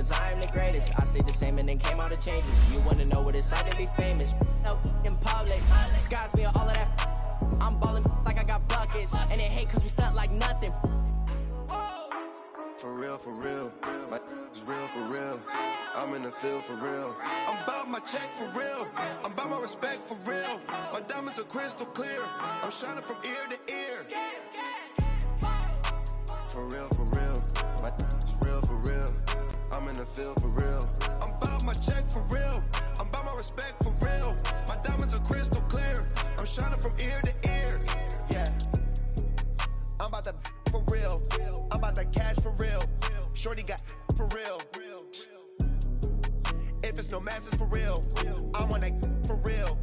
cause I am the greatest. I stayed the same and then came all the changes. You wanna know what it's like to be famous? No, in public, skies be all of that. I'm ballin' like I got buckets, and they hate cause we stunt like nothing. For real, my is real for real. I'm in the field for real. I'm about my check for real. I'm about my respect for real. My diamonds are crystal clear. I'm shining from ear to ear. For real, my is real for real. I'm in the field for real. I'm about my check for real. I'm about my respect for real. My diamonds are crystal clear. I'm shining from ear to ear. Yeah. I'm about to for real. I'm about to cash for real. Shorty got for real. If it's no masses for real, I want that for real.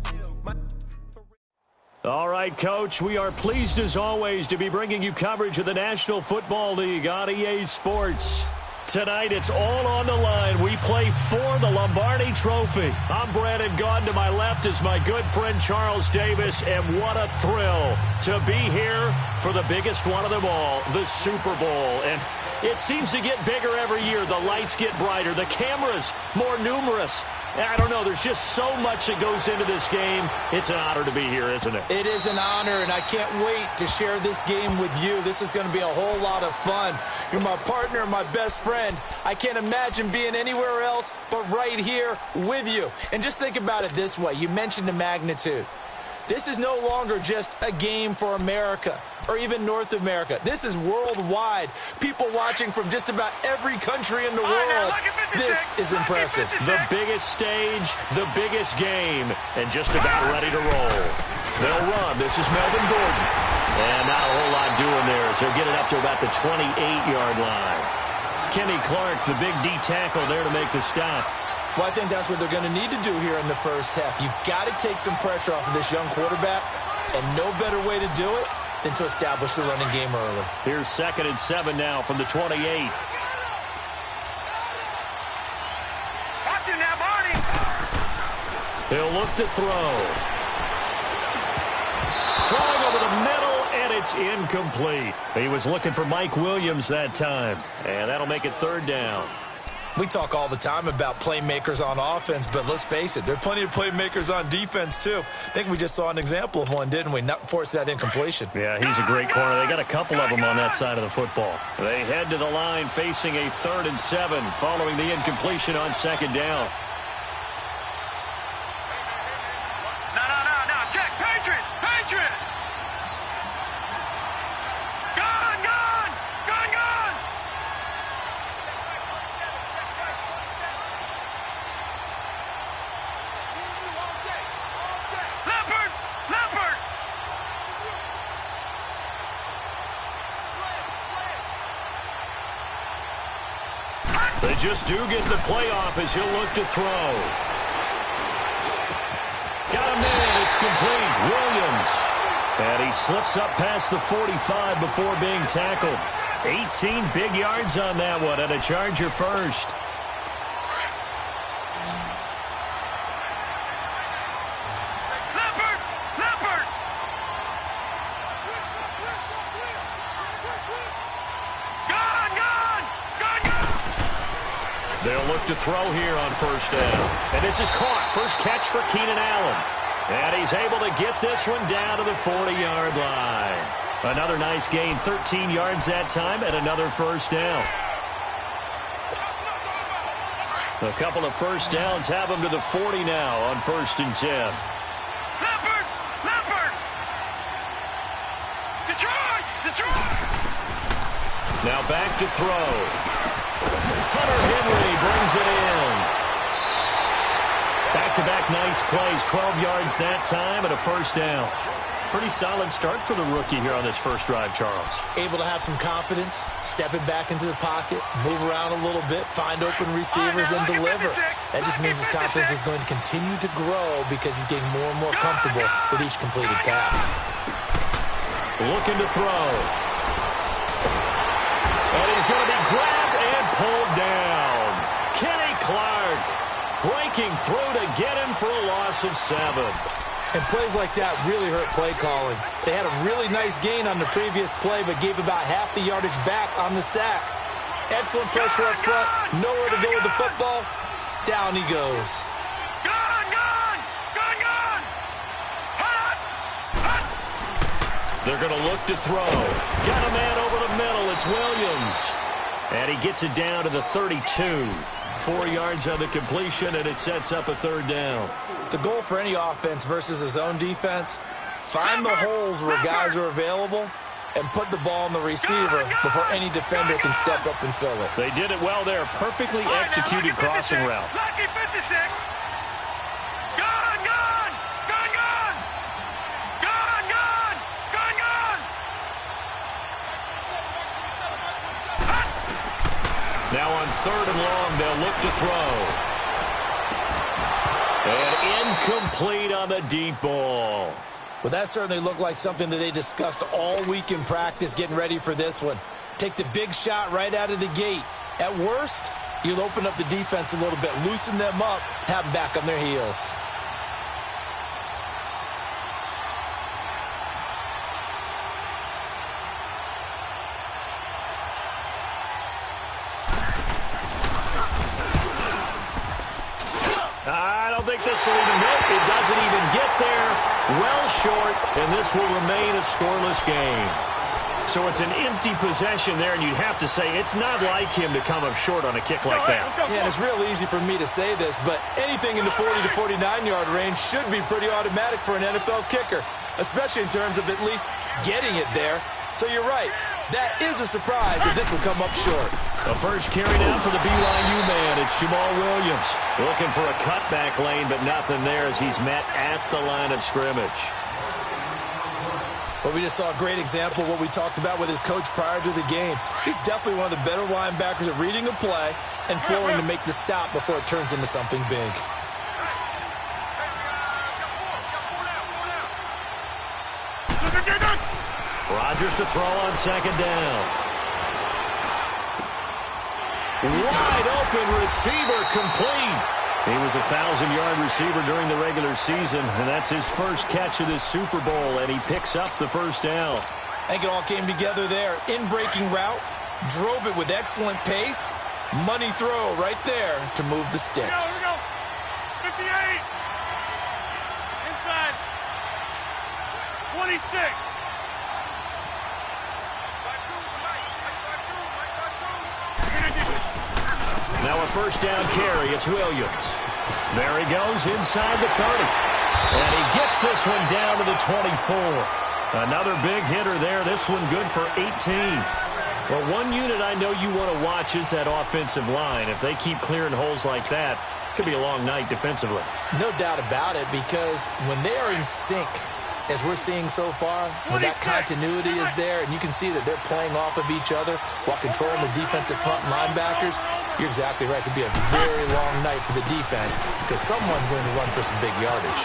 All right, Coach, we are pleased as always to be bringing you coverage of the National Football League on EA Sports. Tonight, it's all on the line. We play for the Lombardi Trophy. I'm Brandon Gaudin. To my left is my good friend Charles Davis, and what a thrill to be here for the biggest one of them all, the Super Bowl. And it seems to get bigger every year. The lights get brighter. The cameras more numerous. I don't know. There's just so much that goes into this game. It's an honor to be here, isn't it? It is an honor, and I can't wait to share this game with you. This is going to be a whole lot of fun. You're my partner, my best friend. I can't imagine being anywhere else but right here with you. And just think about it this way. You mentioned the magnitude. This is no longer just a game for America or even North America. This is worldwide. People watching from just about every country in the world. This is impressive. The biggest stage, the biggest game, and just about ready to roll. They'll run. This is Melvin Gordon. And not a whole lot doing there as he'll get it up to about the 28-yard line. Kenny Clark, the big D tackle there to make the stop. Well, I think that's what they're going to need to do here in the first half. You've got to take some pressure off of this young quarterback, and no better way to do it than to establish the running game early. Here's 2nd and 7 now from the 28. Watch it now, Barney. He'll look to throw. Throwing over the middle, and it's incomplete. He was looking for Mike Williams that time, and that'll make it 3rd down. We talk all the time about playmakers on offense, but let's face it, there are plenty of playmakers on defense, too. I think we just saw an example of one, didn't we? Not force that incompletion. Yeah, he's a great corner. They got a couple of them on that side of the football. They head to the line facing a 3rd and 7 following the incompletion on 2nd down. No, check, Patriot! Gone! Leopard! They just do get the playoff as he'll look to throw. Got him in. It's complete. Williams. And he slips up past the 45 before being tackled. 18 big yards on that one, and a Charger first. They'll look to throw here on 1st down. And this is caught. First catch for Keenan Allen. And he's able to get this one down to the 40-yard line. Another nice gain, 13 yards that time, and another 1st down. A couple of 1st downs have him to the 40 now on 1st and 10. Leopard! Detroit! Now back to throw. Hunter Henry brings it in. Back-to-back nice plays, 12 yards that time and a 1st down. Pretty solid start for the rookie here on this first drive, Charles. Able to have some confidence, stepping back into the pocket, move around a little bit, find open receivers, and deliver. That just means his confidence is going to continue to grow because he's getting more and more comfortable with each completed pass. Looking to throw. And he's going to be grabbed and pulled down. Kenny Clark breaking through to get him for a loss of 7. And plays like that really hurt play calling. They had a really nice gain on the previous play, but gave about half the yardage back on the sack. Excellent pressure up front. Nowhere to go with the football. Down he goes. They're going to look to throw. Got a man over the middle. It's Williams. And he gets it down to the 32. 4 yards on the completion, and it sets up a third down. The goal for any offense versus his own defense, find the holes where guys are available and put the ball on the receiver before any defender can step up and fill it. They did it well there. Perfectly executed crossing route. Lucky 56. Now on 3rd and long, they'll look to throw. And incomplete on the deep ball. Well, that certainly looked like something that they discussed all week in practice getting ready for this one. Take the big shot right out of the gate. At worst, you'll open up the defense a little bit, loosen them up, have them back on their heels. I don't think this will even hit. It doesn't even get there. Well short, and this will remain a scoreless game. So it's an empty possession there, and you'd have to say it's not like him to come up short on a kick like that. Yeah, and it's real easy for me to say this, but anything in the 40 to 49-yard range should be pretty automatic for an NFL kicker, especially in terms of at least getting it there. So you're right. That is a surprise if this will come up short. The first carry down for the BYU man. It's Jamal Williams looking for a cutback lane, but nothing there as he's met at the line of scrimmage. Well, we just saw a great example of what we talked about with his coach prior to the game. He's definitely one of the better linebackers at reading a play and flowing to make the stop before it turns into something big. Rodgers to throw on 2nd down. Wide open receiver complete. He was a 1,000-yard receiver during the regular season, and that's his first catch of this Super Bowl, and he picks up the first down. I think it all came together there. In-breaking route, drove it with excellent pace. Money throw right there to move the sticks. Here we go. 58. Inside. 26. Now a first down carry. It's Williams. There he goes inside the 30. And he gets this one down to the 24. Another big hitter there. This one good for 18. Well, one unit I know you want to watch is that offensive line. If they keep clearing holes like that, it could be a long night defensively. No doubt about it, because when they are in sync, as we're seeing so far, when that continuity is there, and you can see that they're playing off of each other while controlling the defensive front linebackers, you're exactly right. It could be a very long night for the defense because someone's going to run for some big yardage.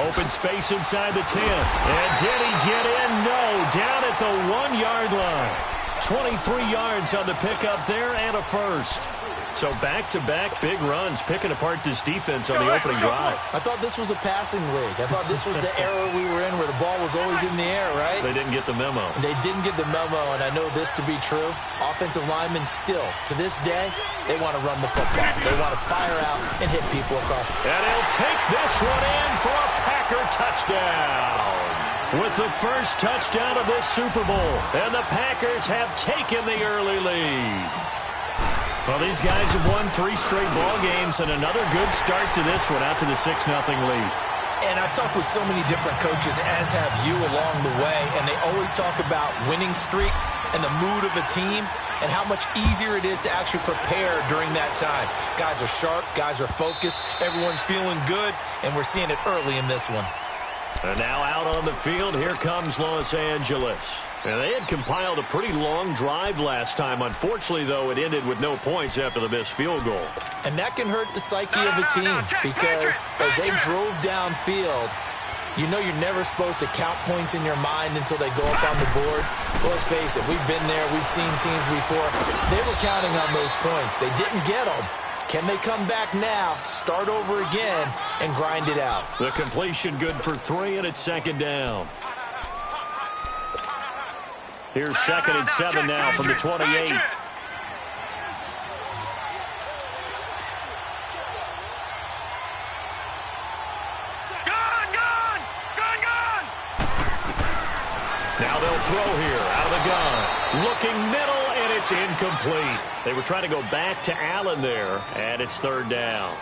Open space inside the 10. And did he get in? No. Down at the 1-yard line. 23 yards on the pickup there and a first. So back-to-back big runs, picking apart this defense on the opening drive. I thought this was a passing league. I thought this was the era we were in where the ball was always in the air, right? They didn't get the memo. They didn't get the memo, and I know this to be true. Offensive linemen still, to this day, they want to run the football. They want to fire out and hit people across. And he'll take this one in for a Packer touchdown. With the first touchdown of this Super Bowl, and the Packers have taken the early lead. Well, these guys have won 3 straight ball games, and another good start to this one out to the 6-0 lead. And I've talked with so many different coaches, as have you along the way, and they always talk about winning streaks and the mood of a team and how much easier it is to actually prepare during that time. Guys are sharp, guys are focused, everyone's feeling good, and we're seeing it early in this one. And now out on the field, here comes Los Angeles. And they had compiled a pretty long drive last time. Unfortunately, though, it ended with no points after the missed field goal. And that can hurt the psyche of a team because as they drove downfield, you know you're never supposed to count points in your mind until they go up on the board. Well, let's face it, we've been there, we've seen teams before. They were counting on those points. They didn't get them. Can they come back now, start over again, and grind it out? The completion good for 3, and it's 2nd down. Here's 2nd and 7 now from the 28. throw here out of the gun. Looking middle, and it's incomplete. They were trying to go back to Allen there, and it's third down.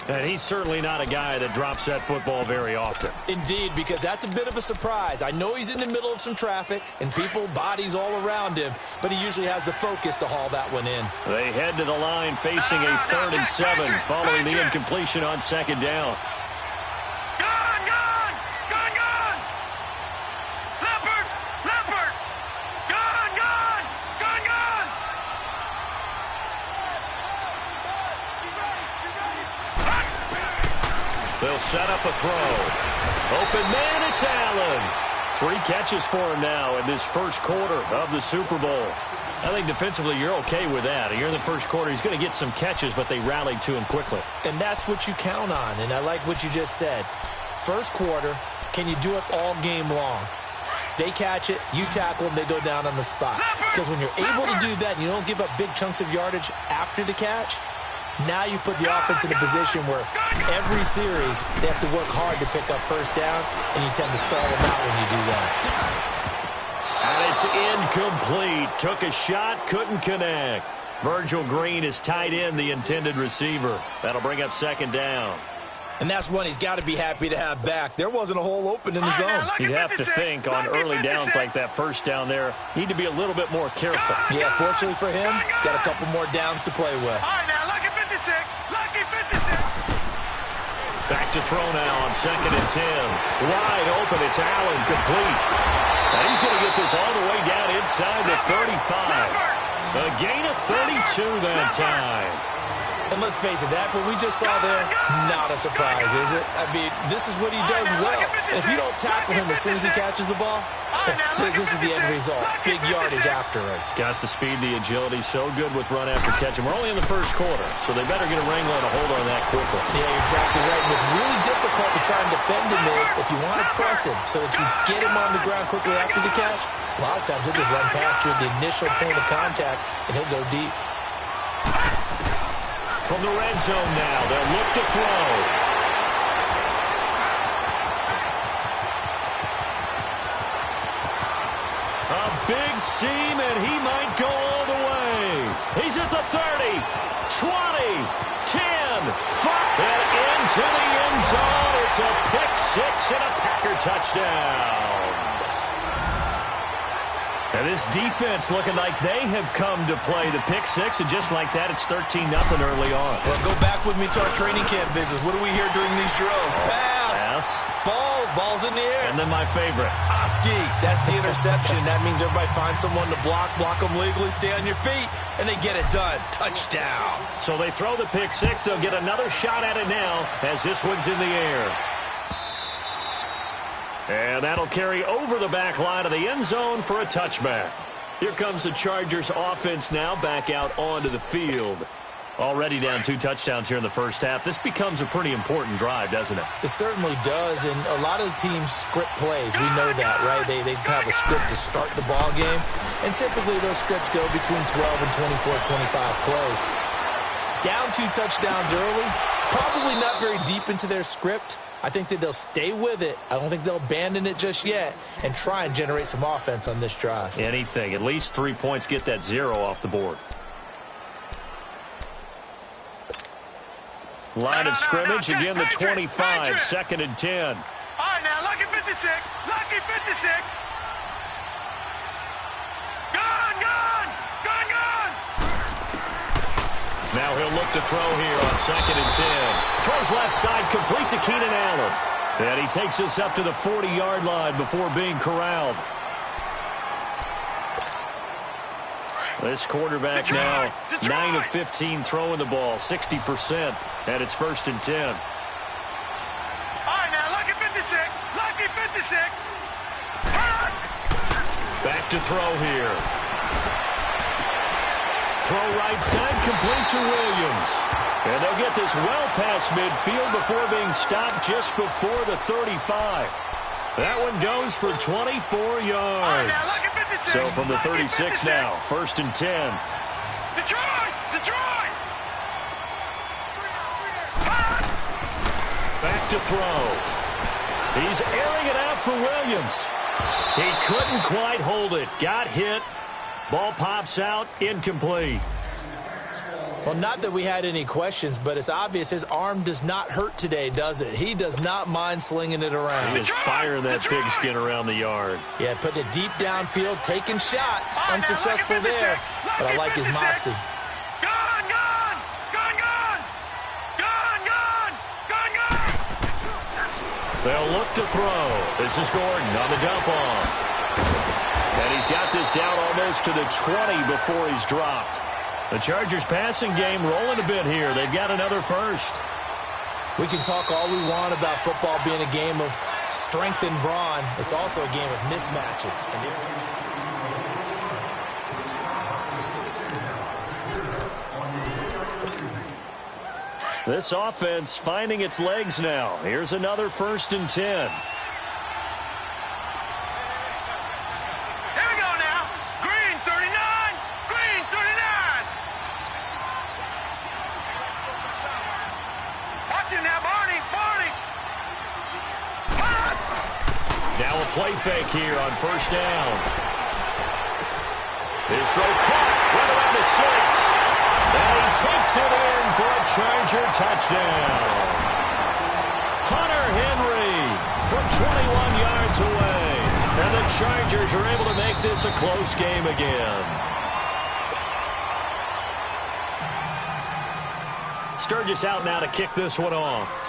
And he's certainly not a guy that drops that football very often. Indeed, because that's a bit of a surprise. I know he's in the middle of some traffic and people, bodies all around him, but he usually has the focus to haul that one in. They head to the line facing a 3rd and 7 following the incompletion on second down. They'll set up a throw. Open man, it's Allen. 3 catches for him now in this first quarter of the Super Bowl. I think defensively you're okay with that. You're in the first quarter. He's going to get some catches, but they rallied to him quickly. And that's what you count on, and I like what you just said. First quarter, can you do it all game long? They catch it, you tackle them, they go down on the spot. Because when you're able to do that and you don't give up big chunks of yardage after the catch, now you put the offense in a position where every series they have to work hard to pick up first downs, and you tend to stall them out when you do that. And it's incomplete. Took a shot, couldn't connect. Virgil Green is tied in the intended receiver. That'll bring up second down. And that's one he's got to be happy to have back. There wasn't a hole open in the zone. You'd have to think on early downs like that first down there, need to be a little bit more careful. Yeah, fortunately for him, got a couple more downs to play with. All right, now, lucky 56. Lucky 56. Back to throw now on 2nd and 10. Wide open, it's Allen, complete. And he's going to get this all the way down inside the 35. A gain of 32 that time. And let's face it, that what we just saw there, not a surprise, is it? I mean, this is what he does well. And if you don't tackle him as soon as he catches the ball, this is the end result. Big yardage afterwards. Got the speed, the agility, so good with run after catch. And we're only in the first quarter, so they better get a wrangle and a hold on that quickly. Yeah, you're exactly right. And what's really difficult to try and defend him is if you want to press him so that you get him on the ground quickly after the catch, a lot of times he'll just run past you at the initial point of contact, and he'll go deep. From the red zone now, they'll look to throw. A big seam, and he might go all the way. He's at the 30, 20, 10, 5, and into the end zone. It's a pick six and a Packer touchdown. And this defense looking like they have come to play the pick six, and just like that, it's 13-0 early on. Well, go back with me to our training camp visits. What do we hear during these drills? Pass. Ball's in the air. And then my favorite. Oski. That's the interception. That means everybody finds someone to block them legally, stay on your feet, and they get it done. Touchdown. So they throw the pick six. They'll get another shot at it now as this one's in the air. And that'll carry over the back line of the end zone for a touchback. Here comes the Chargers offense now back out onto the field. Already down 2 touchdowns here in the first half. This becomes a pretty important drive, doesn't it? It certainly does, and a lot of the teams script plays. We know that, right? They have a script to start the ball game, and typically those scripts go between 12 and 24, 25 plays. Down 2 touchdowns early, probably not very deep into their script. I think that they'll stay with it. I don't think they'll abandon it just yet and try and generate some offense on this drive. Anything. At least 3 points, get that 0 off the board. Line of scrimmage, again the 25, 2nd and 10. All right, now, lucky 56. Lucky 56. Gone. Now he'll look to throw here on 2nd and 10. Throws left side, complete to Keenan Allen. And he takes us up to the 40-yard line before being corralled. This quarterback now 9 of 15 throwing the ball, 60%. And it's 1st and 10. All right, now, lucky 56. Lucky 56. Back to throw here. Throw right side, complete to Williams. And they'll get this well past midfield before being stopped just before the 35. That one goes for 24 yards. So from the 36 now, 1st and 10. Detroit! Back to throw. He's airing it out for Williams. He couldn't quite hold it. Got hit. Ball pops out. Incomplete. Well, not that we had any questions, but it's obvious his arm does not hurt today, does it? He does not mind slinging it around. He is firing that pigskin around the yard. Yeah, putting it deep downfield, taking shots. Unsuccessful there, but I like his moxie. Gone, gone! Gone, gone! Gone, gone! Gone, gone! They'll look to throw. This is Gordon on the dump off. And he's got this down almost to the 20 before he's dropped. The Chargers passing game rolling a bit here. They've got another first. We can talk all we want about football being a game of strength and brawn. It's also a game of mismatches. This offense finding its legs now. Here's another 1st and 10. Play fake here on 1st down. His throw caught right around the 6. And he takes it in for a Charger touchdown. Hunter Henry from 21 yards away. And the Chargers are able to make this a close game again. Sturgis out now to kick this one off.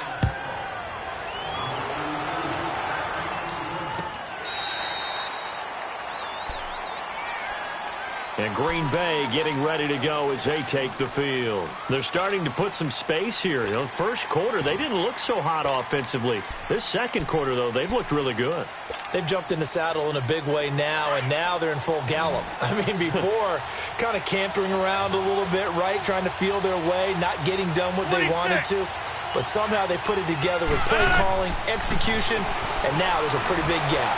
And Green Bay getting ready to go as they take the field. They're starting to put some space here. You know, first quarter, they didn't look so hot offensively. This second quarter, though, they've looked really good. They've jumped in the saddle in a big way now, and now they're in full gallop. I mean, before, kind of cantering around a little bit, right, trying to feel their way, not getting done what they wanted to. But somehow they put it together with play calling, execution, and now there's a pretty big gap.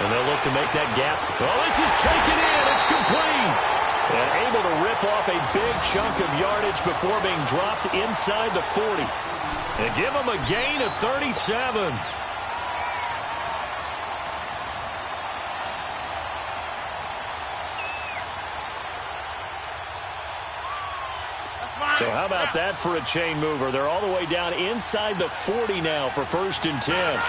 And they'll look to make that gap. Oh, this is taken in. It's complete. And able to rip off a big chunk of yardage before being dropped inside the 40. And give them a gain of 37. So how about that for a chain mover? They're all the way down inside the 40 now for 1st and 10.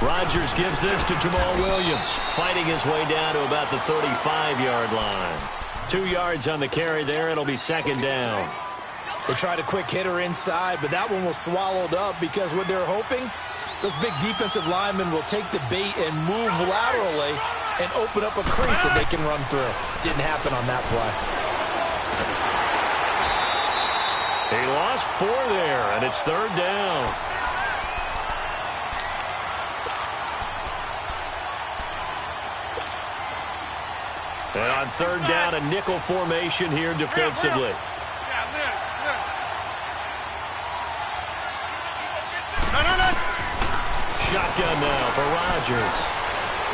Rodgers gives this to Jamal Williams, fighting his way down to about the 35-yard line. 2 yards on the carry there. It'll be 2nd down. They tried a quick hitter inside, but that one was swallowed up because what they're hoping, those big defensive linemen will take the bait and move laterally and open up a crease that they can run through. Didn't happen on that play. He lost 4 there, and it's 3rd down. And on 3rd down, a nickel formation here defensively. Shotgun now for Rodgers.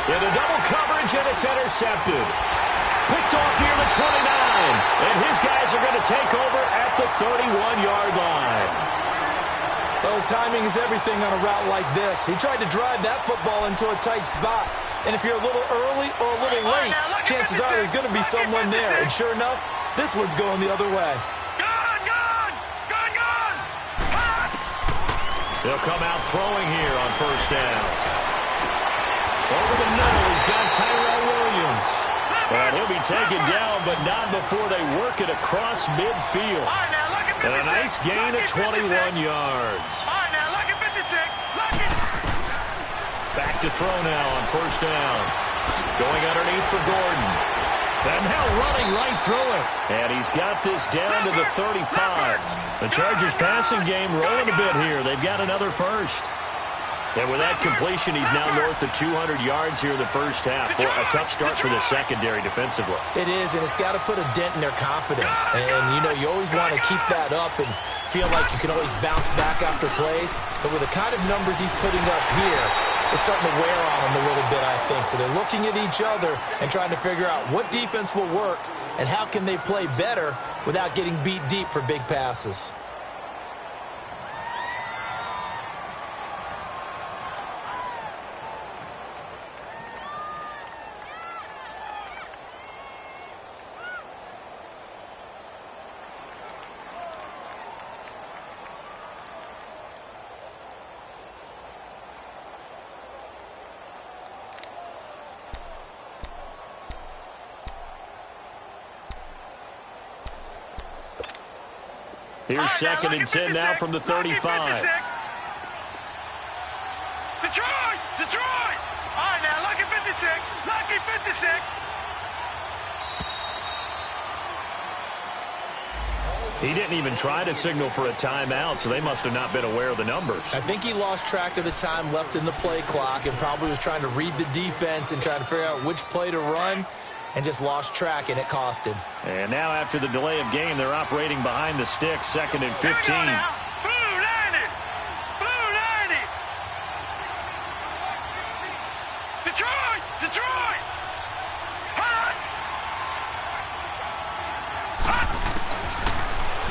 Into double coverage, and it's intercepted. Picked off near the 29. And his guys are going to take over at the 31-yard line. Well, timing is everything on a route like this. He tried to drive that football into a tight spot. And if you're a little early or a little late, chances are there's going to be someone there. And sure enough, this one's going the other way. They'll come out throwing here on 1st down. Over the middle, he's got Tyrell Williams. And he'll be taken down, but not before they work it across midfield. And a nice gain of 21 yards. Back to throw now on 1st down. Going underneath for Gordon. And now running right through it. And he's got this down to the 35. The Chargers passing game rolling a bit here. They've got another first. And with that completion, he's now north of 200 yards here in the first half. Boy, a tough start for the secondary defensively. It is, and it's got to put a dent in their confidence. And, you know, you always want to keep that up and feel like you can always bounce back after plays. But with the kind of numbers he's putting up here, it's starting to wear on them a little bit, I think. So they're looking at each other and trying to figure out what defense will work and how can they play better without getting beat deep for big passes. Here's second and 10 now from the 35. Detroit! Detroit! All right, now, lucky 56. Lucky 56. He didn't even try to signal for a timeout, so they must have not been aware of the numbers. I think he lost track of the time left in the play clock and probably was trying to read the defense and trying to figure out which play to run and just lost track, and it cost him. And now after the delay of game, they're operating behind the sticks, second and 15. Blue 90! Blue 90! Detroit! Detroit! Hot!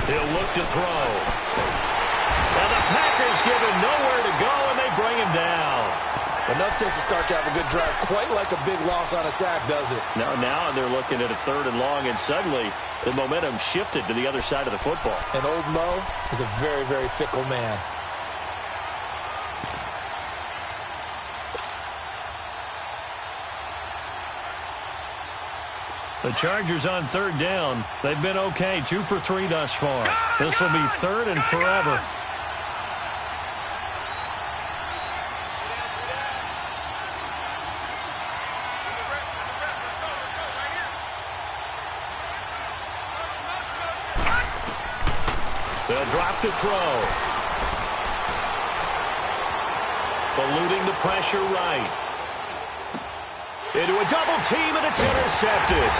He'll look to throw. And the Packers give him nowhere to go, and they bring him down. Enough takes to start to have a good drive. Quite like a big loss on a sack, does it? Now they're looking at a third and long, and suddenly the momentum shifted to the other side of the football. And old Mo is a very, very fickle man. The Chargers on third down. They've been okay, 2 for 3 thus far. This will be third and forever. They'll drop to throw. Eluding the pressure right. Into a double team, and it's intercepted.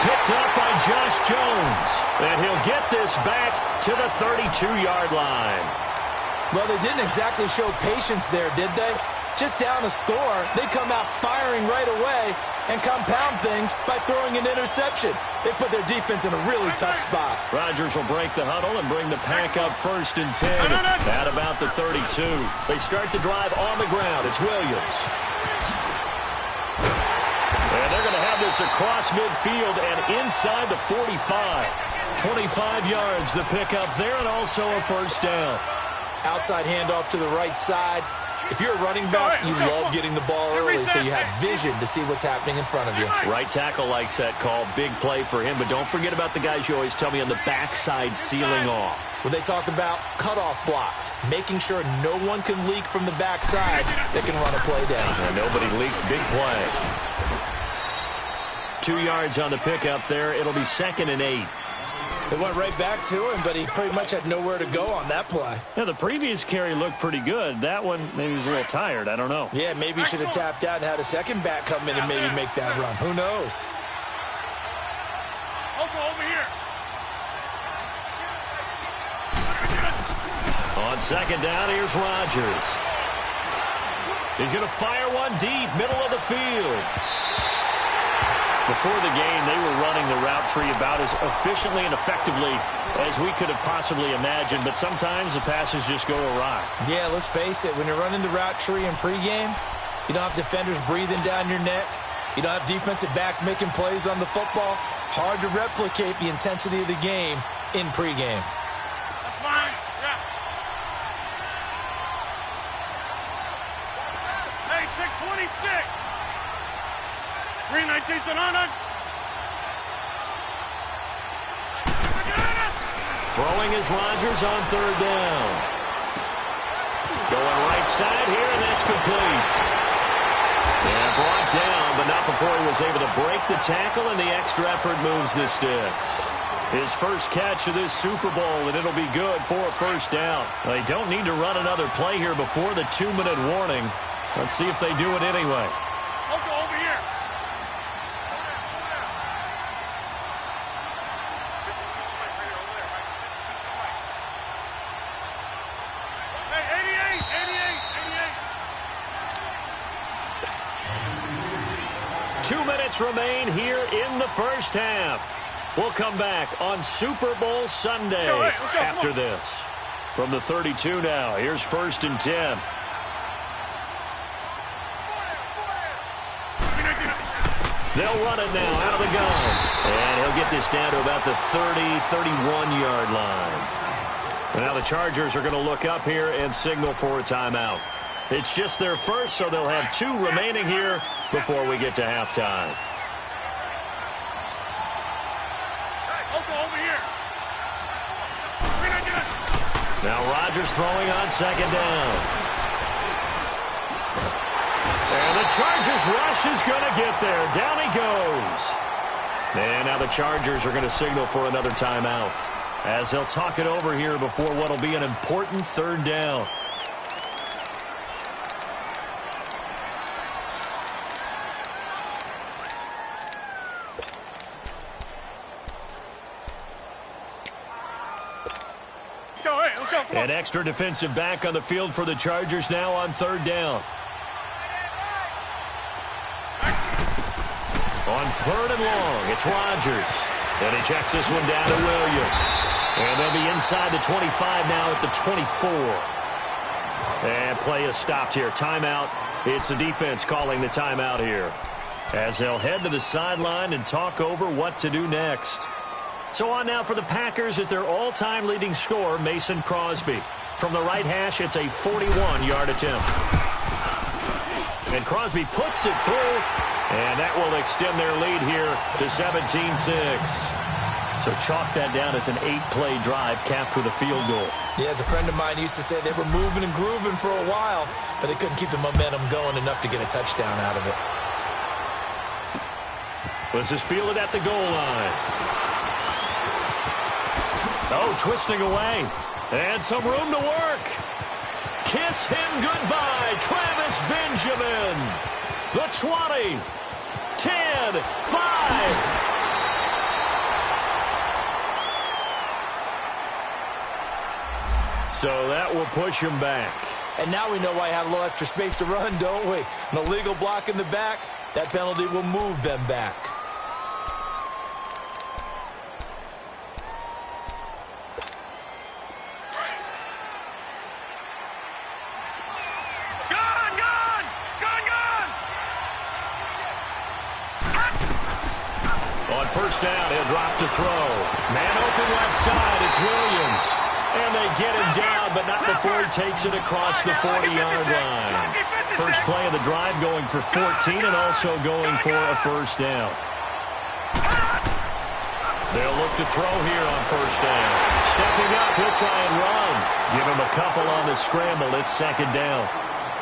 Picked up by Josh Jones. And he'll get this back to the 32-yard line. Well, they didn't exactly show patience there, did they? Just down a score, they come out firing right away and compound things by throwing an interception. They put their defense in a really tough spot. Rodgers will break the huddle and bring the pack up first and 10 at about the 32. They start the drive on the ground. It's Williams. And they're going to have this across midfield and inside the 45. 25 yards the pickup there, and also a first down. Outside handoff to the right side. If you're a running back, you love getting the ball early so you have vision to see what's happening in front of you. Right tackle likes that call. Big play for him, but don't forget about the guys you always tell me on the backside sealing off. When they talk about cutoff blocks, making sure no one can leak from the backside that can run a play down. And nobody leaked. Big play. 2 yards on the pickup there. It'll be second and 8. They went right back to him, but he pretty much had nowhere to go on that play. Yeah, the previous carry looked pretty good. That one, maybe he was a little tired. I don't know. Yeah, maybe he should have tapped out and had a second back come in and maybe make that run. Who knows? Over here. On second down, here's Rodgers. He's going to fire one deep, middle of the field. Before the game, they were running the route tree about as efficiently and effectively as we could have possibly imagined, but sometimes the passes just go awry. Yeah, let's face it, when you're running the route tree in pregame, you don't have defenders breathing down your neck. You don't have defensive backs making plays on the football. Hard to replicate the intensity of the game in pregame. That's fine. Yeah. Hey, 626. 319th and on. Throwing is Rodgers on third down. Going right side here, and that's complete. And brought down, but not before he was able to break the tackle, and the extra effort moves the sticks. His first catch of this Super Bowl, and it'll be good for a first down. They don't need to run another play here before the 2-minute warning. Let's see if they do it anyway. Over here. Hey, 88. 2 minutes remain here in the first half. We'll come back on Super Bowl Sunday after this. From the 32 now, here's first and 10. They'll run it now out of the gun. And he'll get this down to about the 30, 31-yard line. And now the Chargers are going to look up here and signal for a timeout. It's just their first, so they'll have 2 remaining here before we get to halftime. Over here. Now Rodgers throwing on second down. And the Chargers rush is going to get there. Down he goes. And now the Chargers are going to signal for another timeout, as they'll talk it over here before what will be an important third down. An extra defensive back on the field for the Chargers now on third down. On third and long, it's Rodgers. And he checks this one down to Williams. And they'll be inside the 25 now at the 24. And play is stopped here. Timeout. It's the defense calling the timeout here, as they'll head to the sideline and talk over what to do next. So on now for the Packers is their all-time leading scorer, Mason Crosby. From the right hash, it's a 41-yard attempt. And Crosby puts it through, and that will extend their lead here to 17-6. So chalk that down as an 8-play drive capped with a field goal. Yeah, as a friend of mine used to say, they were moving and grooving for a while, but they couldn't keep the momentum going enough to get a touchdown out of it. This is fielded at the goal line. Oh, twisting away. And some room to work. Kiss him goodbye, Travis Benjamin. The 20, 10, 5. So that will push him back. And now we know why I have a little extra space to run, don't we? An illegal block in the back. That penalty will move them back. First down, he'll drop to throw. Man open left side, it's Williams. And they get him down, but not before he takes it across the 40-yard line. First play of the drive going for 14 and also going for a first down. They'll look to throw here on first down. Stepping up, he'll try and run. Give him a couple on the scramble. It's second down.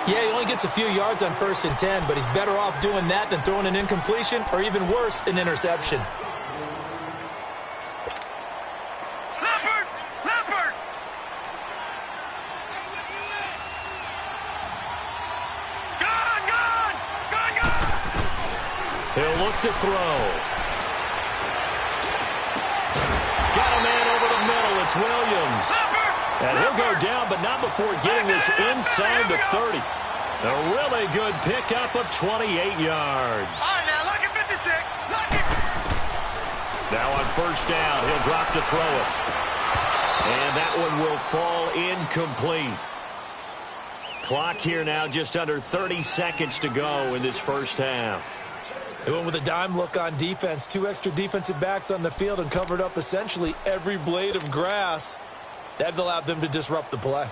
Yeah, he only gets a few yards on 1st and 10, but he's better off doing that than throwing an incompletion or even worse, an interception. He'll look to throw. Got a man over the middle. It's Williams. And he'll go down, but not before getting this inside the 30. A really good pickup of 28 yards. All right, now, lucky 56. Lucky. Now on first down, he'll drop to throw it. And that one will fall incomplete. Clock here now just under 30 seconds to go in this first half. They went with a dime look on defense. 2 extra defensive backs on the field and covered up essentially every blade of grass. That allowed them to disrupt the play.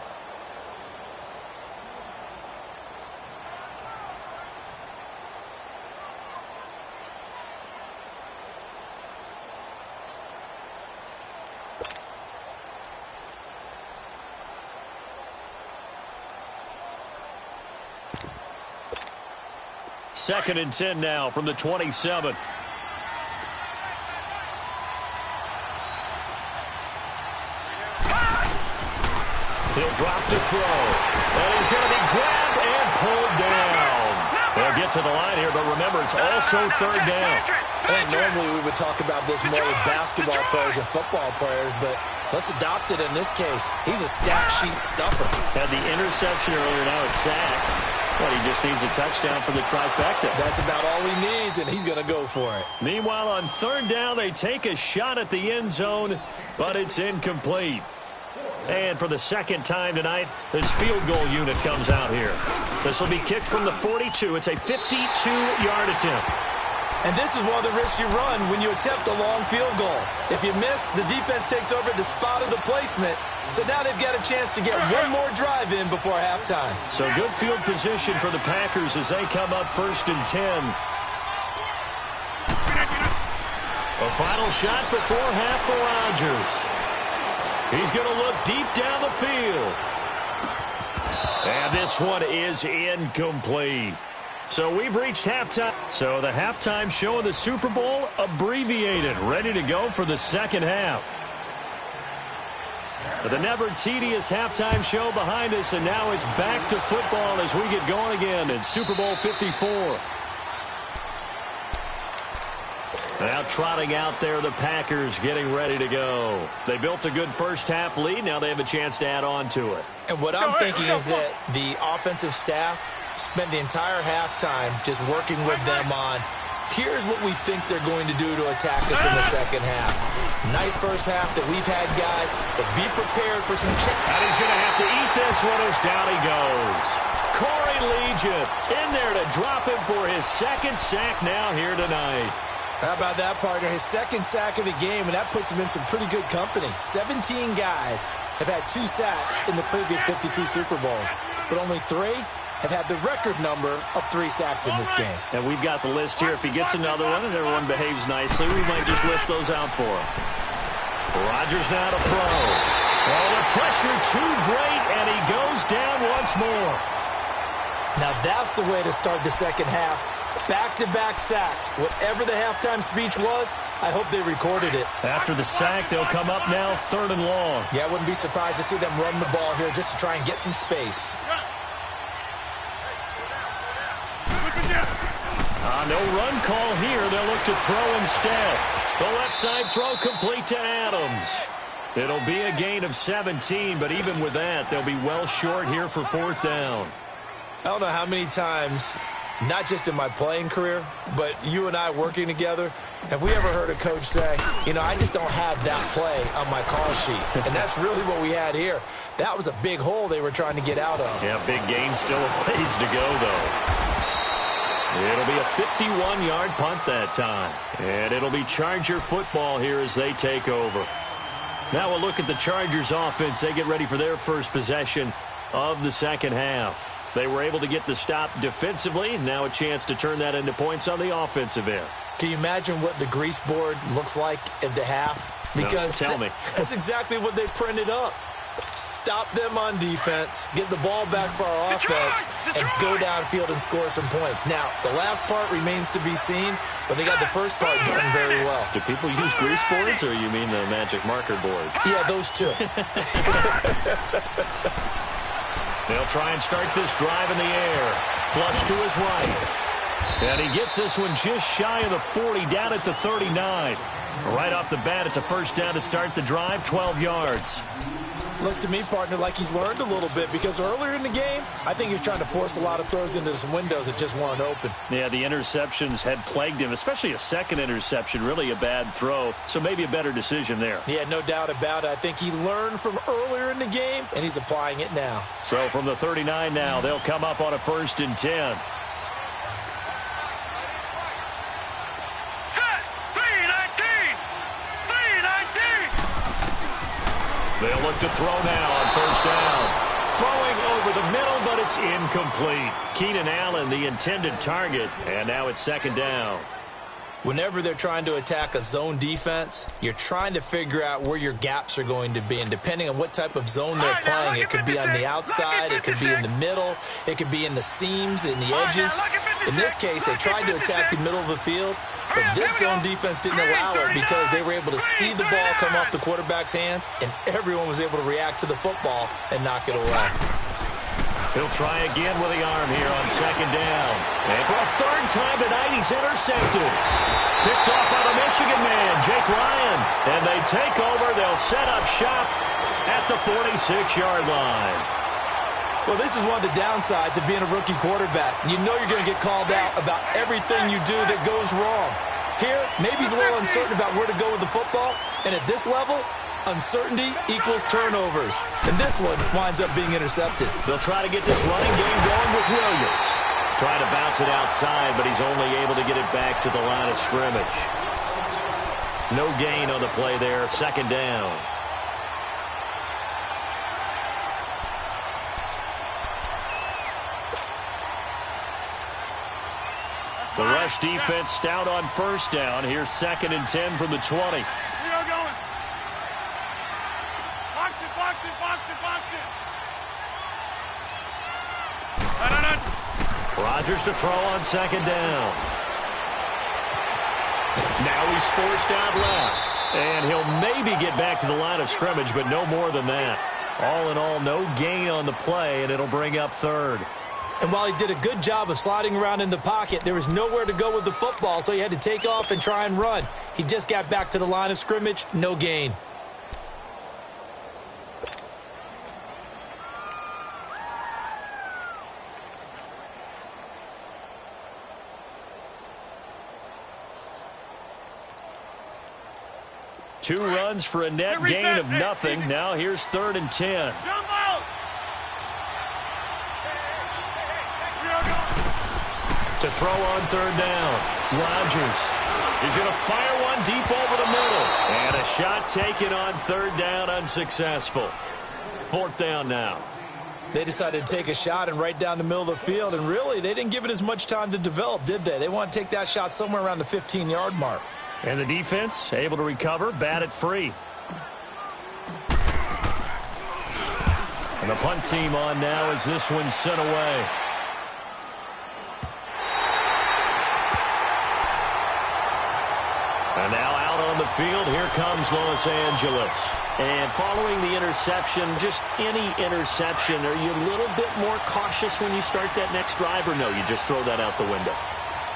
Second and 10 now from the 27. He'll drop to throw. And he's going to be grabbed and pulled down. They'll get to the line here, but remember, it's also third down. And normally we would talk about this more with basketball players and football players, but let's adopt it in this case. He's a stat sheet stuffer. Had the interception earlier, now a sack. But he just needs a touchdown for the trifecta. That's about all he needs, and he's going to go for it. Meanwhile, on third down, they take a shot at the end zone, but it's incomplete. And for the second time tonight, this field goal unit comes out here. This will be kicked from the 42. It's a 52-yard attempt. And this is one of the risks you run when you attempt a long field goal. If you miss, the defense takes over the spot of the placement. So now they've got a chance to get one more drive in before halftime. So good field position for the Packers as they come up 1st and 10. A final shot before half for Rodgers. He's going to look deep down the field. And this one is incomplete. So we've reached halftime. So the halftime show of the Super Bowl abbreviated, ready to go for the second half. The never tedious halftime show behind us, and now it's back to football as we get going again in Super Bowl 54. Now trotting out there, the Packers getting ready to go. They built a good first half lead. Now they have a chance to add on to it. And what I'm thinking is that the offensive staff spent the entire halftime just working with them on, here's what we think they're going to do to attack us in the second half. Nice first half that we've had, guys, but be prepared for some And he's going to have to eat this one as down he goes. Corey Legion in there to drop him for his second sack now here tonight. How about that, partner? His second sack of the game, and that puts him in some pretty good company. 17 guys have had 2 sacks in the previous 52 Super Bowls, but only 3 have had the record number of 3 sacks in this game. And we've got the list here. If he gets another one and everyone behaves nicely, we might just list those out for him. Rodgers now to throw. Oh, the pressure too great, and he goes down once more. Now that's the way to start the second half. Back-to-back sacks. Whatever the halftime speech was, I hope they recorded it. After the sack, they'll come up now 3rd and long. Yeah, I wouldn't be surprised to see them run the ball here just to try and get some space. No run call here. They'll look to throw instead. The left side throw complete to Adams. It'll be a gain of 17, but even with that, they'll be well short here for 4th down. I don't know how many times, not just in my playing career, but you and I working together, have we ever heard a coach say, you know, I just don't have that play on my call sheet. And that's really what we had here. That was a big hole they were trying to get out of. Yeah, big gain, still a ways to go, though. It'll be a 51-yard punt that time. And it'll be Charger football here as they take over. Now we'll look at the Chargers offense. They get ready for their first possession of the second half. They were able to get the stop defensively. Now a chance to turn that into points on the offensive end. Can you imagine what the grease board looks like at the half? Because no, tell me. That's exactly what they printed up. Stop them on defense, get the ball back for our offense, and go downfield and score some points. Now, the last part remains to be seen, but they got the first part done very well. Do people use grease boards, or you mean the magic marker board? Yeah, those two. They'll try and start this drive in the air. Flush to his right. And he gets this one just shy of the 40, down at the 39. Right off the bat, it's a first down to start the drive, 12 yards. Looks to me, partner, like he's learned a little bit, because earlier in the game, I think he was trying to force a lot of throws into some windows that just weren't open. Yeah, the interceptions had plagued him, especially a second interception, really a bad throw, so maybe a better decision there. Yeah, no doubt about it. I think he learned from earlier in the game, and he's applying it now. So from the 39 now, they'll come up on a 1st and 10. They'll look to throw now on 1st down. Throwing over the middle, but it's incomplete. Keenan Allen, the intended target, and now it's 2nd down. Whenever they're trying to attack a zone defense, you're trying to figure out where your gaps are going to be. And depending on what type of zone they're playing, it could be on the outside, it could be in the middle, it could be in the seams, in the edges. In this case, they tried to attack the middle of the field, but this zone defense didn't allow it because they were able to see the ball come off the quarterback's hands, and everyone was able to react to the football and knock it away. He'll try again with the arm here on 2nd down. And for a 3rd time tonight, he's intercepted. Picked off by the Michigan man, Jake Ryan. And they take over. They'll set up shop at the 46-yard line. Well, this is one of the downsides of being a rookie quarterback. You know you're going to get called out about everything you do that goes wrong. Here, maybe he's a little uncertain about where to go with the football. And at this level, uncertainty equals turnovers. And this one winds up being intercepted. They'll try to get this running game going with Williams. Trying to bounce it outside, but he's only able to get it back to the line of scrimmage. No gain on the play there, 2nd down. The rush defense stout on 1st down. Here's 2nd and 10 from the 20. We are going. Lock Rodgers to throw on second down. Now he's forced out left. And he'll maybe get back to the line of scrimmage, but no more than that. All in all, no gain on the play, and it'll bring up third. And while he did a good job of sliding around in the pocket, there was nowhere to go with the football, so he had to take off and try and run. He just got back to the line of scrimmage, no gain. Two runs for a net gain of nothing. Now here's 3rd and 10. To throw on 3rd down. Rodgers is going to fire one deep over the middle. And a shot taken on 3rd down, unsuccessful. 4th down now. They decided to take a shot and right down the middle of the field, and really, they didn't give it as much time to develop, did they? They want to take that shot somewhere around the 15-yard mark. And the defense able to recover, bat it free. And the punt team on now as this one's sent away. And now out on the field, here comes Los Angeles. And following the interception, just any interception, are you a little bit more cautious when you start that next drive, or no, you just throw that out the window?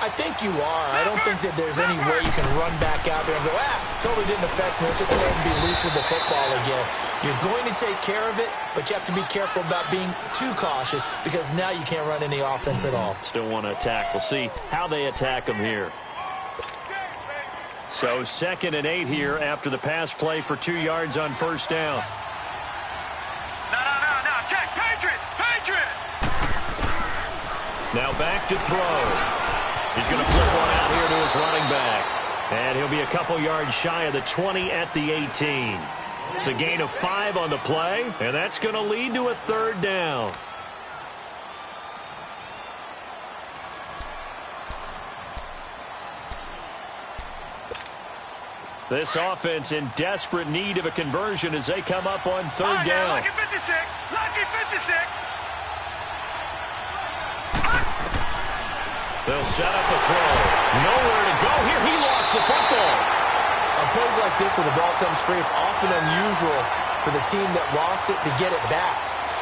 I think you are. I don't think that there's any way you can run back out there and go, totally didn't affect me. Let's just go ahead and be loose with the football again. You're going to take care of it, but you have to be careful about being too cautious because now you can't run any offense at all. Still want to attack. We'll see how they attack them here. So 2nd and 8 here after the pass play for 2 yards on 1st down. No. Check. Patriot. Now back to throw. He's going to flip one out here to his running back. And he'll be a couple yards shy of the 20 at the 18. It's a gain of 5 on the play, and that's going to lead to a 3rd down. This offense in desperate need of a conversion as they come up on 3rd down. Lucky 56. They'll set up the throw. Nowhere to go here. He lost the football. On plays like this where the ball comes free, it's often unusual for the team that lost it to get it back.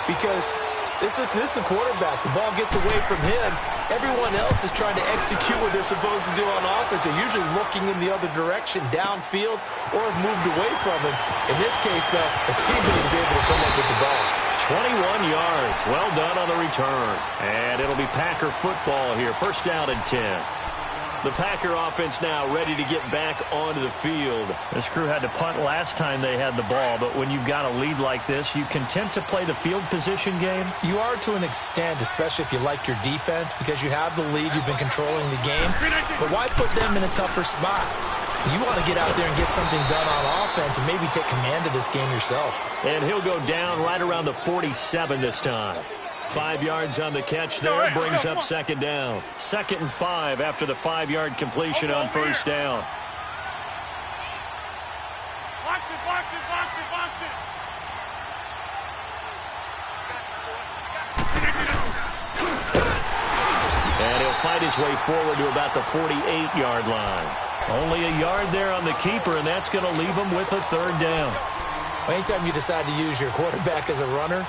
Because this is the quarterback. The ball gets away from him. Everyone else is trying to execute what they're supposed to do on offense. They're usually looking in the other direction, downfield, or have moved away from him. In this case, though, the teammate is able to come up with the ball. 21 yards. Well done on the return. And it'll be Packer football here. 1st down and 10. The Packer offense now ready to get back onto the field. This crew had to punt last time they had the ball, but when you've got a lead like this, you content to play the field position game? You are to an extent, especially if you like your defense, because you have the lead, you've been controlling the game. But why put them in a tougher spot? You want to get out there and get something done on offense and maybe take command of this game yourself. And he'll go down right around the 47 this time. 5 yards on the catch there, brings up 2nd down. 2nd and 5 after the 5-yard completion on 1st down. Box it. And he'll fight his way forward to about the 48-yard line. Only a yard there on the keeper, and that's going to leave him with a 3rd down. Anytime you decide to use your quarterback as a runner,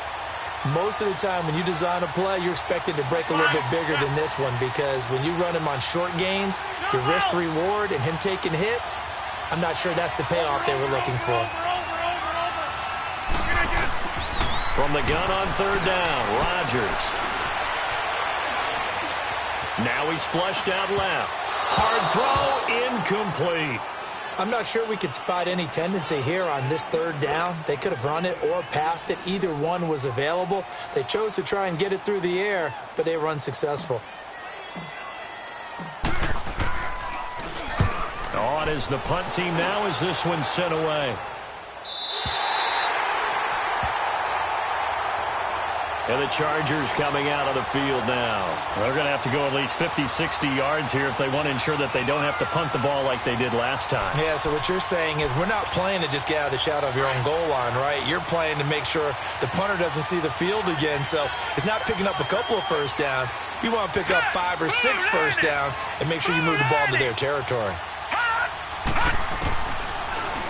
most of the time when you design a play, you're expected to break a little bit bigger than this one because when you run him on short gains, your risk-reward and him taking hits, I'm not sure that's the payoff they were looking for. From the gun on 3rd down, Rodgers. Now he's flushed out left. Hard throw, incomplete. I'm not sure we could spot any tendency here on this 3rd down. They could have run it or passed it. Either one was available. They chose to try and get it through the air, but they were unsuccessful. On is the punt team now as this one's sent away. And the Chargers coming out of the field now. They're going to have to go at least 50, 60 yards here if they want to ensure that they don't have to punt the ball like they did last time. Yeah, so what you're saying is we're not playing to just get out of the shadow of your own goal line, right? You're playing to make sure the punter doesn't see the field again. So it's not picking up a couple of first downs. You want to pick up 5 or 6 first downs and make sure you move the ball into their territory.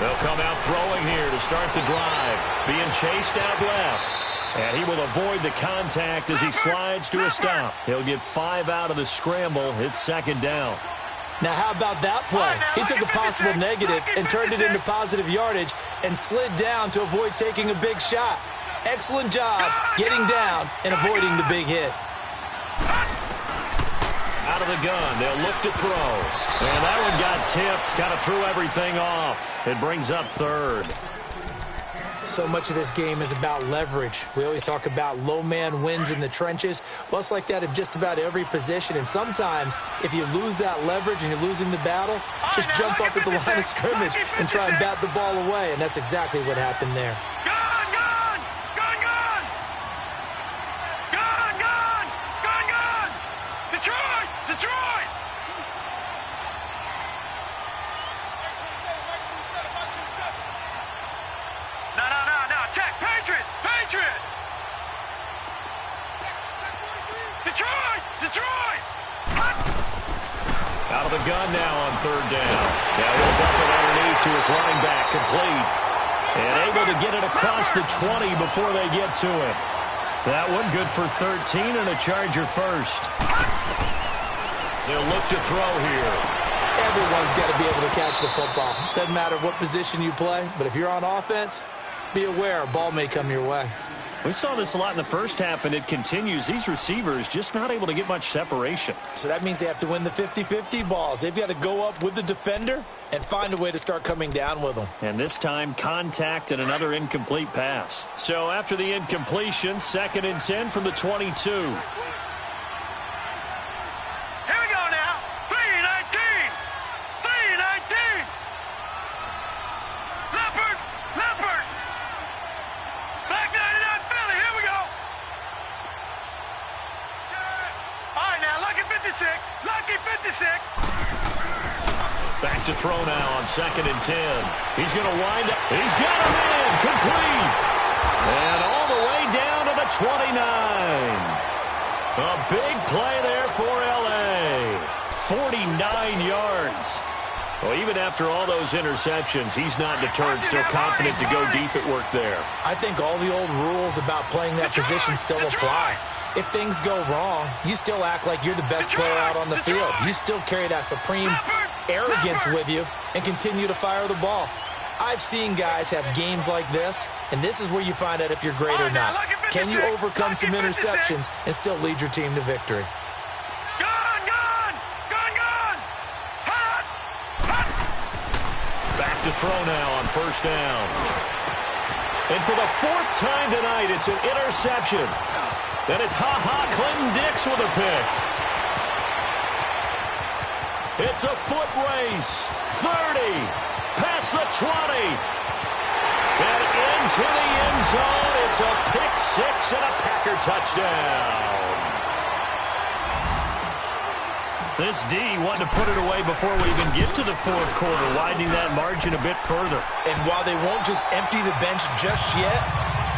They'll come out throwing here to start the drive. Being chased out left. And he will avoid the contact as he slides to a stop. He'll get 5 out of the scramble. It's second down. Now, how about that play? He took a possible negative and turned it into positive yardage and slid down to avoid taking a big shot. Excellent job getting down and avoiding the big hit. Out of the gun, they'll look to throw. And that one got tipped, kind of threw everything off. It brings up third. So much of this game is about leverage. We always talk about low man wins in the trenches. Well, it's like that in just about every position. And sometimes, if you lose that leverage and you're losing the battle, just jump up at the line of scrimmage and try and bat the ball away. And that's exactly what happened there. Gun, gun! Gun, gun! Gun, gun! Gun, gun! Detroit! Detroit! No. Check! Patriots! Patriots! Detroit! Detroit! Out of the gun now on third down. Now he'll dump it underneath to his running back, complete. And able to get it across the 20 before they get to it. That one good for 13 and a Charger first. They'll look to throw here. Everyone's got to be able to catch the football. Doesn't matter what position you play, but if you're on offense, be aware a ball may come your way. We saw this a lot in the first half, and it continues. These receivers just not able to get much separation. So that means they have to win the 50-50 balls. They've got to go up with the defender and find a way to start coming down with them. And this time, contact and another incomplete pass. So after the incompletion, 2nd and 10 from the 22. Here we go now. 3-19. 3-19. Leopard. Leopard. Black 99 Philly. Here we go. All right, now, Lucky 56. Lucky 56. Back to throw now on 2nd and 10. He's going to wind up. He's got him in. Complete. And all the way down to the 29. A big play there for L.A. 49 yards. Well, even after all those interceptions, he's not deterred, still confident to go deep at work there. I think all the old rules about playing that position still apply. If things go wrong, you still act like you're the best player out on the field. You still carry that supreme arrogance with you and continue to fire the ball. I've seen guys have games like this, and this is where you find out if you're great or not. Can you overcome some interceptions and still lead your team to victory? Gun, gun! Gun, gun! Hot! Hot! Back to throw now on first down. And for the 4th time tonight, it's an interception. And it's Clinton Dix with a pick. It's a foot race. 30. Past the 20. And into the end zone. It's a pick 6 and a Packer touchdown. This D wanted to put it away before we even get to the 4th quarter, widening that margin a bit further. And while they won't just empty the bench just yet,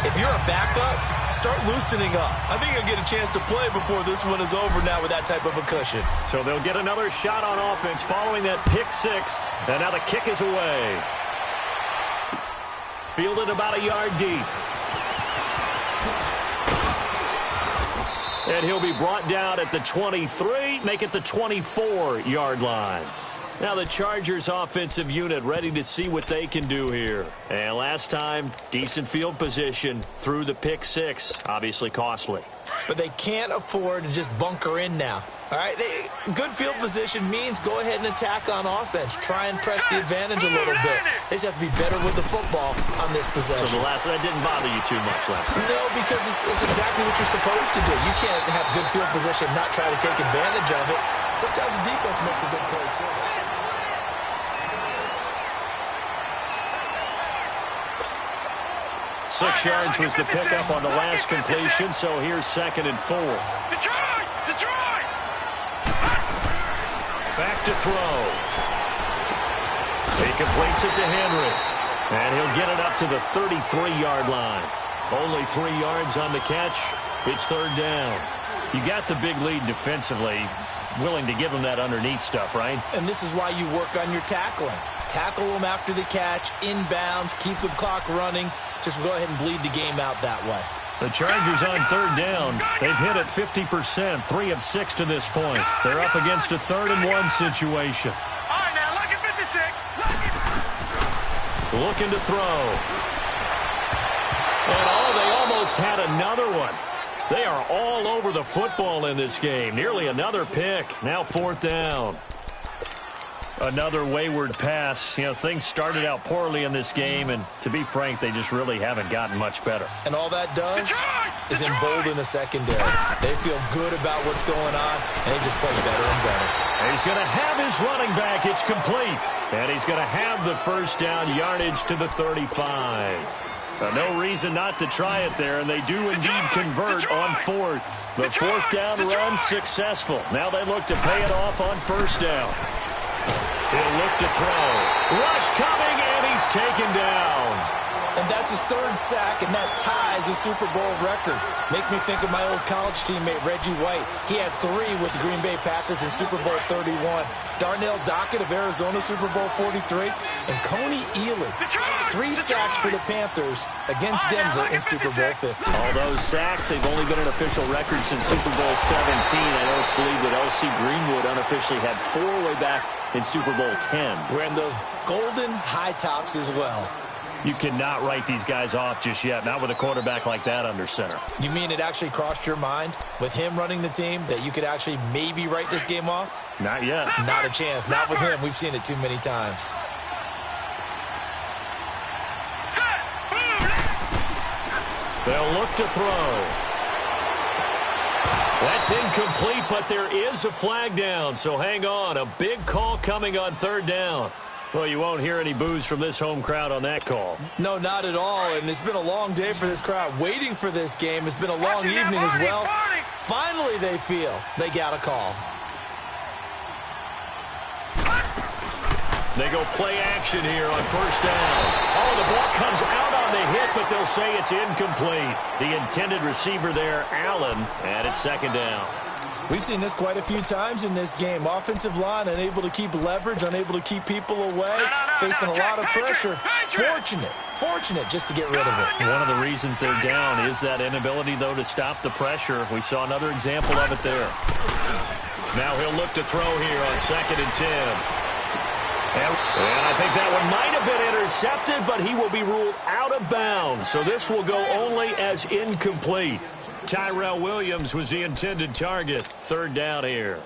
if you're a backup, start loosening up. I think you'll get a chance to play before this one is over now with that type of a cushion. So they'll get another shot on offense following that pick 6, and now the kick is away. Fielded about a yard deep. And he'll be brought down at the 23, make it the 24-yard line. Now the Chargers offensive unit ready to see what they can do here. And last time, decent field position through the pick 6, obviously costly. But they can't afford to just bunker in now. All right, good field position means go ahead and attack on offense. Try and press the advantage a little bit. They just have to be better with the football on this possession. So that didn't bother you too much last time? No, because it's exactly what you're supposed to do. You can't have good field position and not try to take advantage of it. Sometimes the defense makes a good play, too. 6 yards was the pickup on the last completion, so here's 2nd and 4. Detroit! Back to throw. He completes it to Henry. And he'll get it up to the 33-yard line. Only 3 yards on the catch. It's 3rd down. You got the big lead defensively. Willing to give them that underneath stuff, right? And this is why you work on your tackling. Tackle them after the catch, inbounds, keep the clock running. Just go ahead and bleed the game out that way. The Chargers on 3rd down. They've hit it 50%, 3 of 6 to this point. They're up against a 3rd and 1 situation. All right, now, lucky 56. Looking to throw. And they almost had another one. They are all over the football in this game. Nearly another pick. Now 4th down. Another wayward pass. You know, things started out poorly in this game, and to be frank, they just really haven't gotten much better. And all that does is embolden the secondary. They feel good about what's going on, and they just play better and better. He's going to have his running back. It's complete. And he's going to have the 1st down yardage to the 35. No reason not to try it there, and they do indeed convert on 4th. The 4th down run successful. Now they look to pay it off on 1st down. He'll look to throw. Rush coming, and he's taken down. And that's his 3rd sack, and that ties a Super Bowl record. Makes me think of my old college teammate, Reggie White. He had 3 with the Green Bay Packers in Super Bowl 31. Darnell Dockett of Arizona, Super Bowl 43. And Coney Ealy, 3 sacks for the Panthers against Denver in Super Bowl 50. All those sacks, they've only been an official record since Super Bowl 17. I know it's believed that L.C. Greenwood unofficially had 4 way back in Super Bowl 10. Wearing those golden high tops as well. You cannot write these guys off just yet, not with a quarterback like that under center. You mean it actually crossed your mind with him running the team that you could actually maybe write this game off? Not yet. Not a chance. Not with him. We've seen it too many times. They'll look to throw. That's incomplete, but there is a flag down, so hang on. A big call coming on 3rd down. Well, you won't hear any boos from this home crowd on that call. No, not at all, and it's been a long day for this crowd. Waiting for this game. It's been a long evening as well. Finally, they feel they got a call. They go play action here on 1st down. Oh, the ball comes out on the hit, but they'll say it's incomplete. The intended receiver there, Allen, and it's 2nd down. We've seen this quite a few times in this game. Offensive line unable to keep leverage, unable to keep people away, facing a lot of pressure. Fortunate just to get rid of it. One of the reasons they're down is that inability, though, to stop the pressure. We saw another example of it there. Now he'll look to throw here on 2nd and 10. And I think that one might have been intercepted, but he will be ruled out of bounds. So this will go only as incomplete. Tyrell Williams was the intended target. 3rd down here.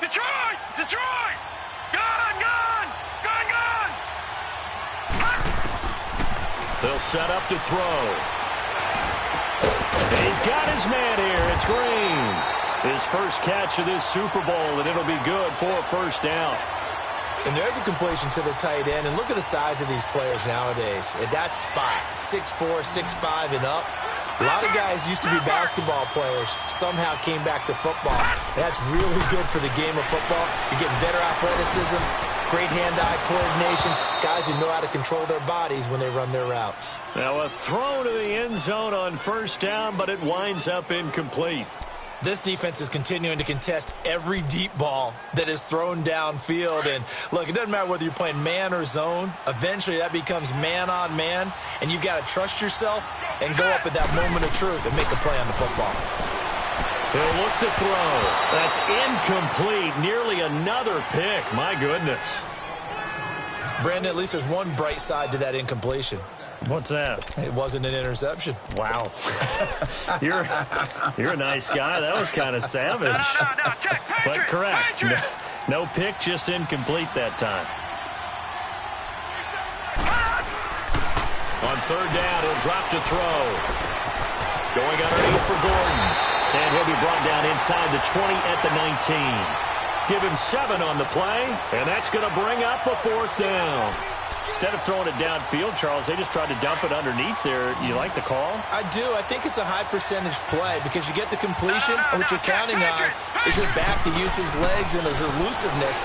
Detroit! Gun! They'll set up to throw. And he's got his man here. It's Green. His first catch of this Super Bowl, and it'll be good for a 1st down. And there's a completion to the tight end. And look at the size of these players nowadays. At that spot, 6'4", 6'5", and up. A lot of guys used to be basketball players, somehow came back to football. That's really good for the game of football. You're getting better athleticism, great hand-eye coordination, guys who know how to control their bodies when they run their routes. Now a throw to the end zone on 1st down, but it winds up incomplete. This defense is continuing to contest every deep ball that is thrown downfield. And, look, it doesn't matter whether you're playing man or zone. Eventually, that becomes man-on-man, and you've got to trust yourself and go up at that moment of truth and make a play on the football. He'll look to throw. That's incomplete. Nearly another pick. My goodness. Brandon, at least there's one bright side to that incompletion. What's that? It wasn't an interception. Wow. You're a nice guy. That was kind of savage. No, check, but correct. No pick, just incomplete that time. On 3rd down, he'll drop to throw. Going underneath for Gordon. And he'll be brought down inside the 20 at the 19. Give him 7 on the play, and that's going to bring up a 4th down. Instead of throwing it downfield, Charles, they just tried to dump it underneath there. You like the call? I do. I think it's a high percentage play because you get the completion, and what you're counting on is your back to use his legs and his elusiveness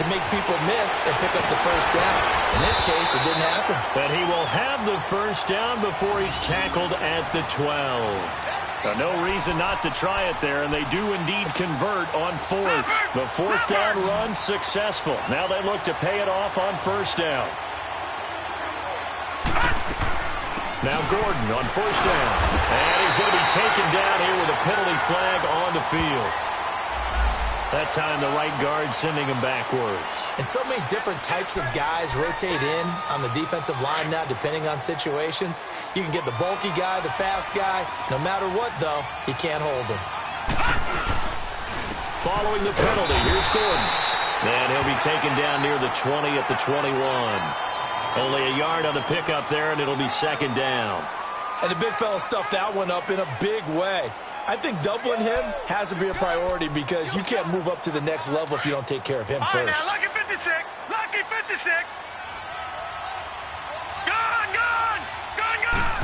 to make people miss and pick up the first down. In this case, it didn't happen. But he will have the first down before he's tackled at the 12. No reason not to try it there, and they do indeed convert on fourth. The fourth down run successful. Now they look to pay it off on first down. Now Gordon on first down. And he's going to be taken down here with a penalty flag on the field. That time the right guard sending him backwards. And so many different types of guys rotate in on the defensive line now, depending on situations. You can get the bulky guy, the fast guy. No matter what, though, you can't hold him. Following the penalty, here's Gordon. And he'll be taken down near the 20 at the 21. Only a yard on the pickup there, and it'll be second down. And the big fella stuffed that one up in a big way. I think doubling him has to be a priority because you can't move up to the next level if you don't take care of him first. Now, lucky 56. Lucky 56. Gone, gone. Gone, gone.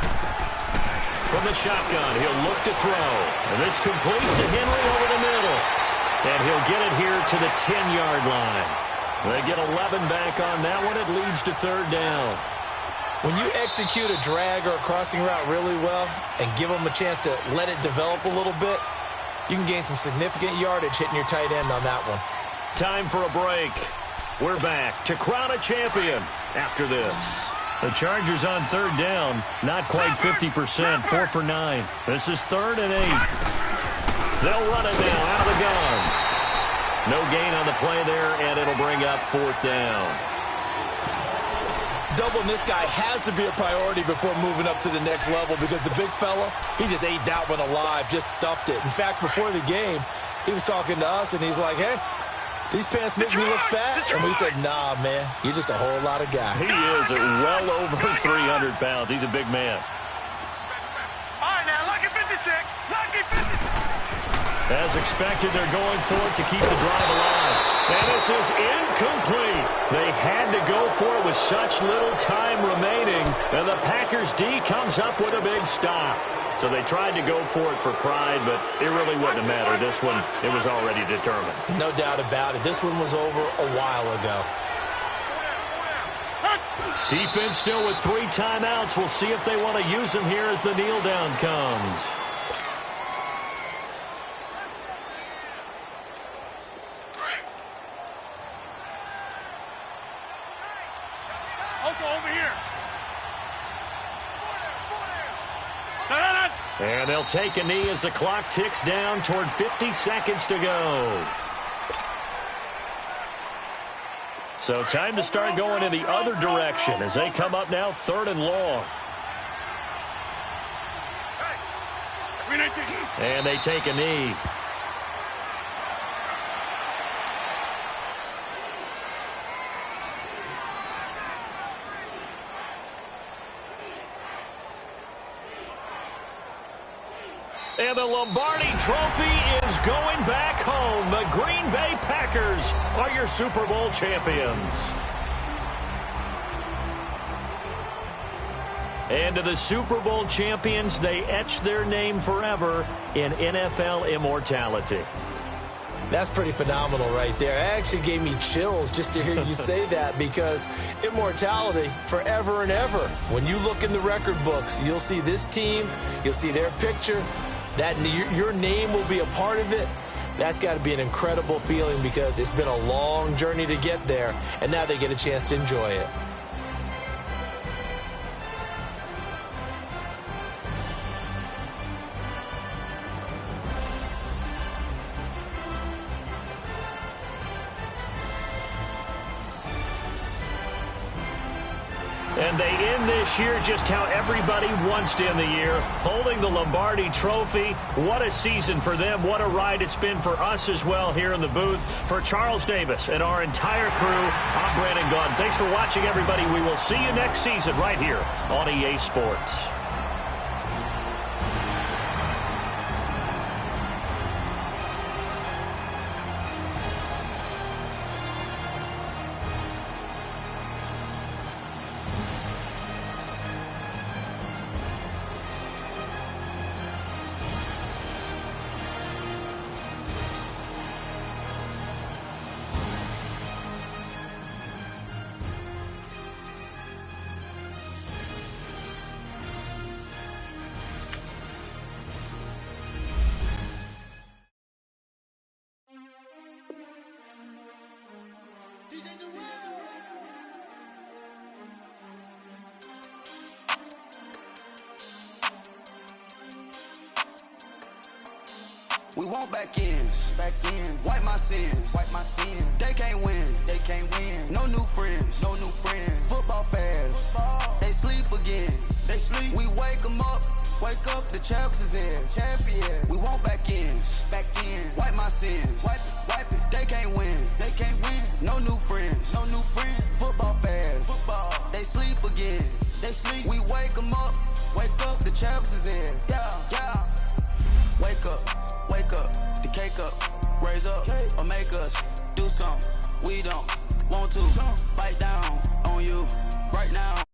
From the shotgun, he'll look to throw. And this completes to Henry over the middle. And he'll get it here to the 10-yard line. They get 11 back on that one. It leads to third down. When you execute a drag or a crossing route really well and give them a chance to let it develop a little bit, you can gain some significant yardage hitting your tight end on that one. Time for a break. We're back to crown a champion after this. The Chargers on third down, not quite 50%, 4 for 9. This is 3rd and 8. They'll run it now out of the gun. No gain on the play there, and it'll bring up 4th down. Doubling this guy has to be a priority before moving up to the next level because the big fella, he just ate that one alive, just stuffed it. In fact, before the game, he was talking to us, and he's like, hey, these pants make me look fat. And we said, nah, man, you're just a whole lot of guy. He is at well over 300 pounds. He's a big man. All right, now, lucky 56. Lucky 56. As expected, they're going for it to keep the drive alive. And this is incomplete. They had to go for it with such little time remaining. And the Packers D comes up with a big stop. So they tried to go for it for pride, but it really wouldn't have mattered. This one, it was already determined. No doubt about it. This one was over a while ago. Defense still with 3 timeouts. We'll see if they want to use them here as the kneel down comes. Over here. And they'll take a knee as the clock ticks down toward 50 seconds to go. So time to start going in the other direction as they come up now 3rd and long. And they take a knee. And the Lombardi Trophy is going back home. The Green Bay Packers are your Super Bowl champions. And to the Super Bowl champions, they etch their name forever in NFL immortality. That's pretty phenomenal right there. It actually gave me chills just to hear you say that because immortality forever and ever. When you look in the record books, you'll see this team, you'll see their picture. That your name will be a part of it. That's got to be an incredible feeling because it's been a long journey to get there, and now they get a chance to enjoy it. And they end this year just how everybody wants to end the year, holding the Lombardi Trophy. What a season for them. What a ride it's been for us as well here in the booth. For Charles Davis and our entire crew, I'm Brandon Gaudin. Thanks for watching, everybody. We will see you next season right here on EA Sports. want back ends. Wipe my sins. They can't win. No new friends. Football fans. They sleep again. We wake them up. The champs is in. We want back ends. Wipe my sins. Wipe it. They can't win. No new friends. Football fans. They sleep again. We wake them up. The champs is in. Yeah. Wake up. The cake up. Raise up or make us do something we don't want to. Bite down on you right now.